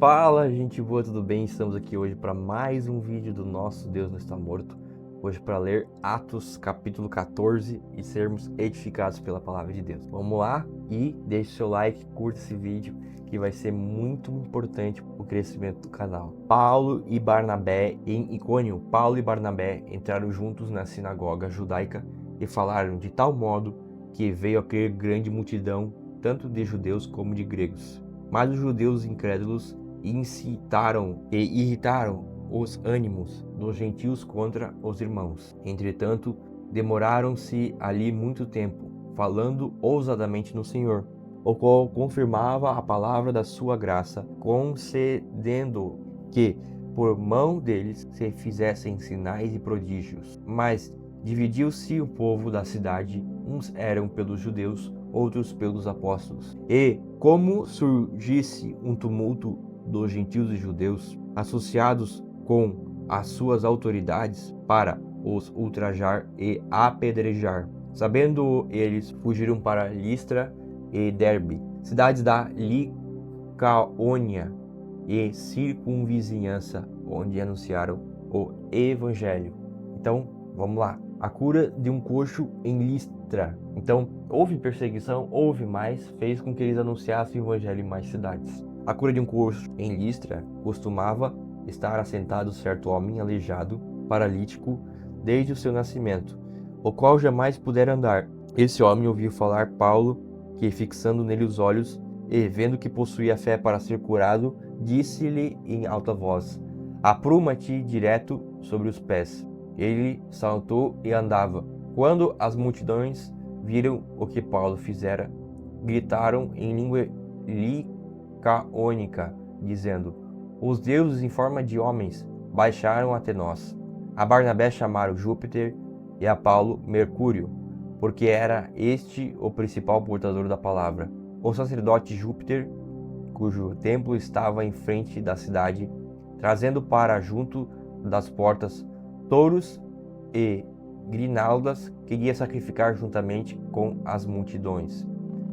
Fala, gente boa, tudo bem? Estamos aqui hoje para mais um vídeo do Nosso Deus Não Está Morto. Hoje para ler Atos capítulo 14 e sermos edificados pela palavra de Deus. Vamos lá e deixe seu like, curta esse vídeo que vai ser muito importante para o crescimento do canal. Paulo e Barnabé em Icônio. Paulo e Barnabé entraram juntos na sinagoga judaica e falaram de tal modo que veio a crer grande multidão, tanto de judeus como de gregos. Mas os judeus incrédulos incitaram e irritaram os ânimos dos gentios contra os irmãos. Entretanto, demoraram-se ali muito tempo, falando ousadamente no Senhor, o qual confirmava a palavra da sua graça, concedendo que, por mão deles, se fizessem sinais e prodígios. Mas dividiu-se o povo da cidade, uns eram pelos judeus, outros pelos apóstolos. E, como surgisse um tumulto dos gentios e judeus, associados com as suas autoridades, para os ultrajar e apedrejar. Sabendo eles, fugiram para Listra e Derbe, cidades da Licaônia e circunvizinhança, onde anunciaram o evangelho. Então, vamos lá. A cura de um coxo em Listra. Então, houve perseguição, houve mais, fez com que eles anunciassem o evangelho em mais cidades. A cura de um coxo em Listra costumava estar assentado certo homem aleijado, paralítico, desde o seu nascimento, o qual jamais pudera andar. Esse homem ouviu falar Paulo, que, fixando nele os olhos e vendo que possuía fé para ser curado, disse-lhe em alta voz: apruma-te direto sobre os pés. Ele saltou e andava. Quando as multidões viram o que Paulo fizera, gritaram em língua licaônica, dizendo: os deuses em forma de homens baixaram até nós. A Barnabé chamaram Júpiter e a Paulo Mercúrio, porque era este o principal portador da palavra. O sacerdote Júpiter, cujo templo estava em frente da cidade, trazendo para junto das portas touros e grinaldas, queria sacrificar juntamente com as multidões.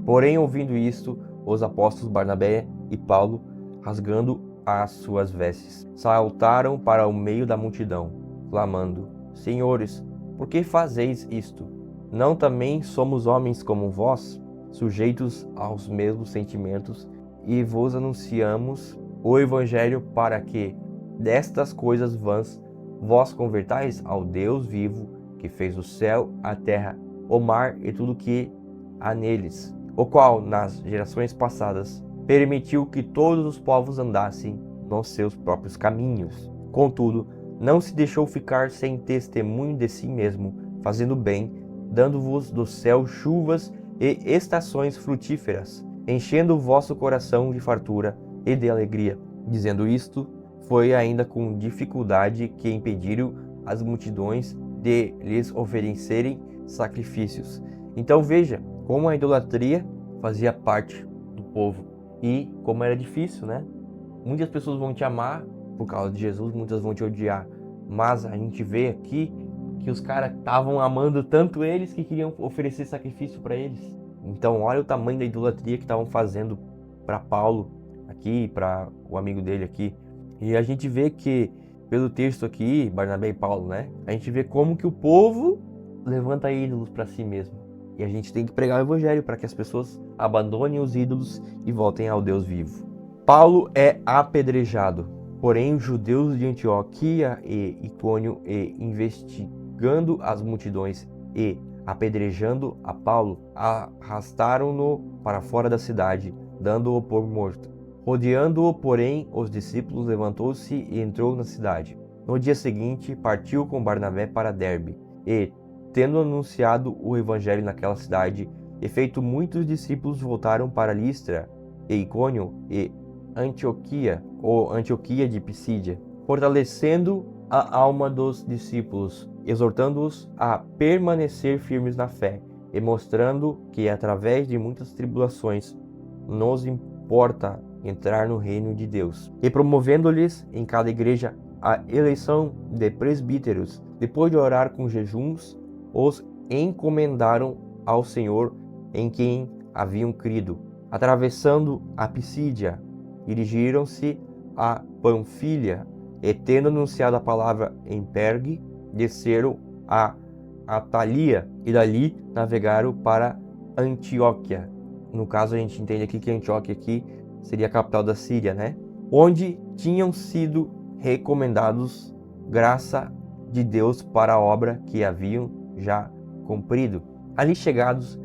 Porém, ouvindo isto, os apóstolos Barnabé e Paulo, rasgando as suas vestes, saltaram para o meio da multidão, clamando: senhores, por que fazeis isto? Não também somos homens como vós, sujeitos aos mesmos sentimentos, e vos anunciamos o evangelho para que destas coisas vãs vós convertais ao Deus vivo, que fez o céu, a terra, o mar e tudo que há neles, o qual nas gerações passadas permitiu que todos os povos andassem nos seus próprios caminhos. Contudo, não se deixou ficar sem testemunho de si mesmo, fazendo bem, dando-vos do céu chuvas e estações frutíferas, enchendo o vosso coração de fartura e de alegria. Dizendo isto, foi ainda com dificuldade que impediram as multidões de lhes oferecerem sacrifícios. Então veja como a idolatria fazia parte do povo e como era difícil, né? Muitas pessoas vão te amar por causa de Jesus, muitas vão te odiar, mas a gente vê aqui que os caras estavam amando tanto eles que queriam oferecer sacrifício para eles. Então olha o tamanho da idolatria que estavam fazendo para Paulo aqui, para o amigo dele aqui. E a gente vê que, pelo texto aqui, Barnabé e Paulo, né? A gente vê como que o povo levanta ídolos para si mesmo. E a gente tem que pregar o evangelho para que as pessoas abandonem os ídolos e voltem ao Deus vivo. Paulo é apedrejado, porém os judeus de Antioquia e Icônio, investigando as multidões e apedrejando a Paulo, arrastaram-no para fora da cidade, dando-o por morto. Rodeando-o, porém, os discípulos, levantou-se e entrou na cidade. No dia seguinte, partiu com Barnabé para Derbe, e, tendo anunciado o evangelho naquela cidade, e feito muitos discípulos, voltaram para Listra, e Icônio, e Antioquia, ou Antioquia de Pisídia, fortalecendo a alma dos discípulos, exortando-os a permanecer firmes na fé, e mostrando que, através de muitas tribulações, nos importa entrar no reino de Deus, e promovendo-lhes em cada igreja a eleição de presbíteros. Depois de orar com jejuns, os encomendaram ao Senhor em quem haviam crido. Atravessando a Pisídia, dirigiram-se a Panfilha, e tendo anunciado a palavra em Pergue, desceram a Atalia e dali navegaram para Antioquia. No caso, a gente entende aqui que Antioquia aqui seria a capital da Síria, né? Onde tinham sido recomendados graça de Deus para a obra que haviam já cumprido. Ali chegados,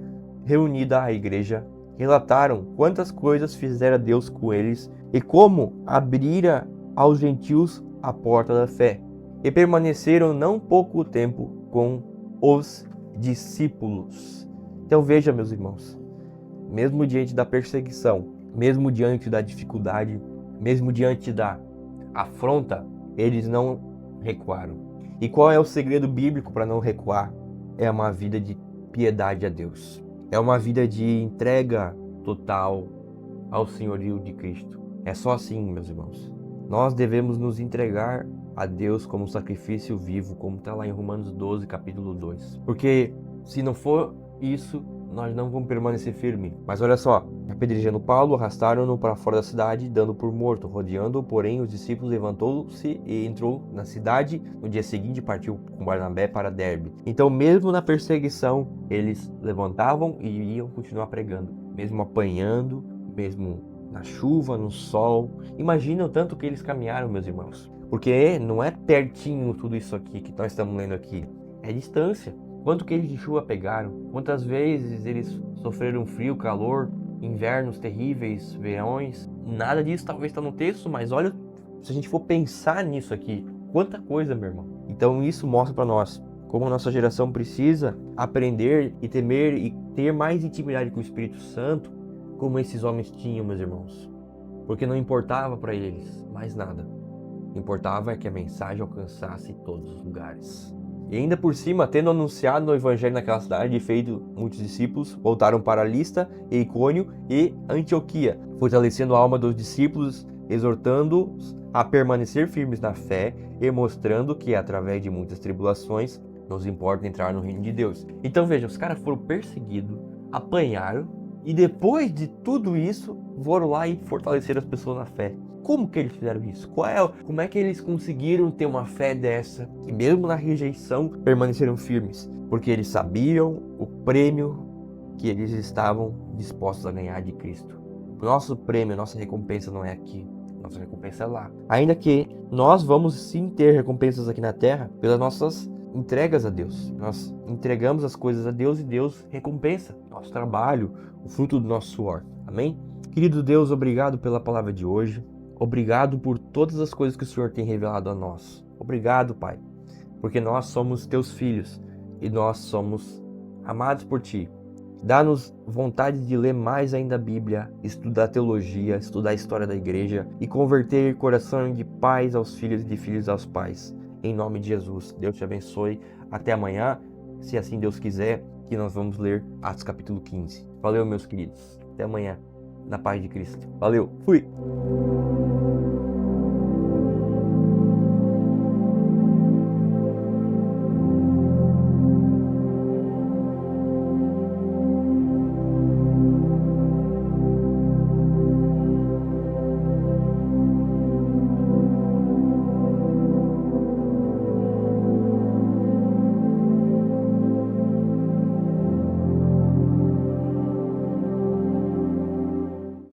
reunida a igreja, relataram quantas coisas fizera Deus com eles e como abrira aos gentios a porta da fé. E permaneceram não pouco tempo com os discípulos. Então veja, meus irmãos, mesmo diante da perseguição, mesmo diante da dificuldade, mesmo diante da afronta, eles não recuaram. E qual é o segredo bíblico para não recuar? É uma vida de piedade a Deus. É uma vida de entrega total ao senhorio de Cristo. É só assim, meus irmãos. Nós devemos nos entregar a Deus como sacrifício vivo, como está lá em Romanos 12, capítulo 2. Porque se não for isso, nós não vamos permanecer firmes. Mas olha só, apedrejando Paulo, arrastaram-no para fora da cidade, dando por morto. Rodeando-o, porém, os discípulos levantou-se e entrou na cidade. No dia seguinte, partiu com Barnabé para Derbe. Então, mesmo na perseguição, eles levantavam e iam continuar pregando. Mesmo apanhando, mesmo na chuva, no sol. Imagina o tanto que eles caminharam, meus irmãos. Porque não é pertinho tudo isso aqui que nós estamos lendo aqui. É distância. Quanto que eles de chuva pegaram? Quantas vezes eles sofreram frio, calor, invernos terríveis, verões? Nada disso talvez está no texto, mas olha, se a gente for pensar nisso aqui, quanta coisa, meu irmão. Então isso mostra para nós como a nossa geração precisa aprender e temer e ter mais intimidade com o Espírito Santo, como esses homens tinham, meus irmãos. Porque não importava para eles mais nada. Importava é que a mensagem alcançasse todos os lugares. E ainda por cima, tendo anunciado o evangelho naquela cidade e feito muitos discípulos, voltaram para Lista, Icônio e Antioquia, fortalecendo a alma dos discípulos, exortando-os a permanecer firmes na fé e mostrando que, através de muitas tribulações, nos importa entrar no reino de Deus. Então veja, os caras foram perseguidos, apanharam, e depois de tudo isso, foram lá e fortaleceram as pessoas na fé. Como que eles fizeram isso? Como é que eles conseguiram ter uma fé dessa? E mesmo na rejeição, permaneceram firmes. Porque eles sabiam o prêmio que eles estavam dispostos a ganhar de Cristo. O nosso prêmio, nossa recompensa não é aqui. Nossa recompensa é lá. Ainda que nós vamos sim ter recompensas aqui na terra pelas nossas entregas a Deus. Nós entregamos as coisas a Deus e Deus recompensa nosso trabalho, o fruto do nosso suor. Amém? Querido Deus, obrigado pela palavra de hoje. Obrigado por todas as coisas que o Senhor tem revelado a nós. Obrigado, Pai, porque nós somos teus filhos e nós somos amados por Ti. Dá-nos vontade de ler mais ainda a Bíblia, estudar teologia, estudar a história da igreja e converter coração de pais aos filhos e de filhos aos pais. Em nome de Jesus, Deus te abençoe. Até amanhã, se assim Deus quiser, que nós vamos ler Atos capítulo 15. Valeu, meus queridos. Até amanhã, na paz de Cristo. Valeu, fui!